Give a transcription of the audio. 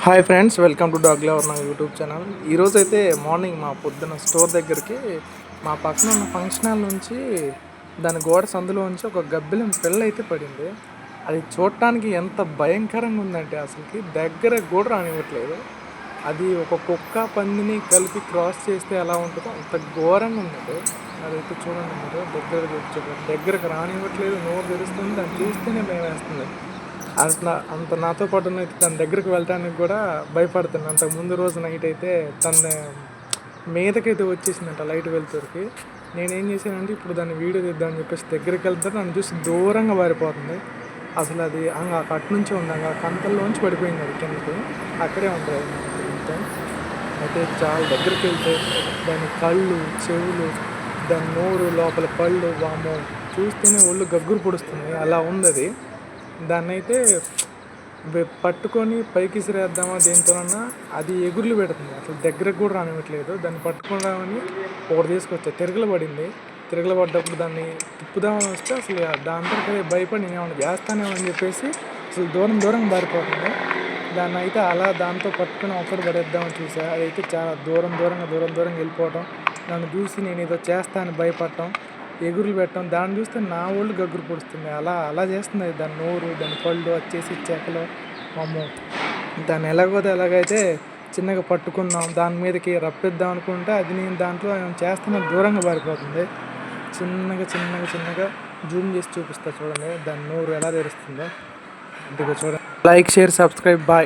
Hi friends, welcome to dog lover నా YouTube channel. ఈరోజు అయితే మార్నింగ్ మా పొద్దున స్టోర్ దగ్గరికి మా పక్కన ఉన్న ఫంక్షన్ హాల్ నుంచి దాని గోడ సందులో నుంచి ఒక గబ్బిలం పిల్ల అయితే పడింది. అది చూడటానికి ఎంత భయంకరంగా ఉందంటే అసలుకి దగ్గర కూడా రానివ్వట్లేదు. అది ఒక కుక్క పందిని కలిపి క్రాస్ చేస్తే ఎలా ఉంటుందో అంత ఘోరంగా ఉందండి. అదైతే చూడండి, మీరు దగ్గరకు రానివ్వట్లేదు, నోరు తెరుస్తుంది. దాన్ని చూస్తేనే భయం వేస్తుంది. అట్లా అంత నాతో పాటు అయితే తన దగ్గరికి వెళ్ళటానికి కూడా భయపడుతున్నాను. అంతకు ముందు రోజు నైట్ అయితే తన మీదకైతే వచ్చేసిందంట లైట్ వెలుతురికి. నేనేం చేశానంటే ఇప్పుడు దాన్ని వీడియో తీద్దామని చెప్పేసి దగ్గరికి వెళ్తే నన్ను చూసి దూరంగా పారిపోతుంది. అసలు అది అటు నుంచే ఉంది, కంతల్లోంచి పడిపోయింది. అది కిందకి అక్కడే ఉంది మొత్తం. అయితే చాలా దగ్గరికి వెళ్తే దాని కళ్ళు, చెవులు, దాని నోరు, లోపల పళ్ళు, వామో చూస్తేనే ఒళ్ళు గగ్గురు పొడుస్తుంది. అలా ఉంది అది. దాన్నైతే పట్టుకొని పైకి విసిరేద్దామా దేనితోనన్నా, అది ఎగురులు పెడుతుంది. అసలు దగ్గరకు కూడా రానివ్వట్లేదు. దాన్ని పట్టుకుందామని ఒకటి తీసుకొచ్చా, తిరగలు పడింది. తిరగలు పడ్డప్పుడు దాన్ని తిప్పుదామని వస్తే అసలు దాంతో భయపడి నేను ఏమన్నా చేస్తానేమో అని చెప్పేసి అసలు దూరం పారిపోతుంది. దాన్ని అయితే అలా దాంతో పట్టుకొని ఒకటి పడేద్దామని చూసా. అదైతే చాలా దూరంగా వెళ్ళిపోవటం, నన్ను చూసి నేను ఏదో చేస్తా అని భయపడటం, ఎగురులు పెట్టడం, దాన్ని చూస్తే నా ఒళ్ళు గగ్గురు పొడుస్తుంది. అలా చేస్తుంది. దాని నోరు, దాని పళ్ళు వచ్చేసి చెక్కలు. అమ్మో, దాన్ని ఎలాగైతే చిన్నగా పట్టుకుందాం, దాని మీదకి రప్పిద్దాం అనుకుంటే అది నేను దాంట్లో చేస్తున్న దూరంగా పారిపోతుంది. చిన్నగా జూమ్ చేసి చూపిస్తా చూడండి, దాని నోరు ఎలా తెరుస్తుందో. ఇదిగో చూడండి. Like, share, subscribe. బాయ్.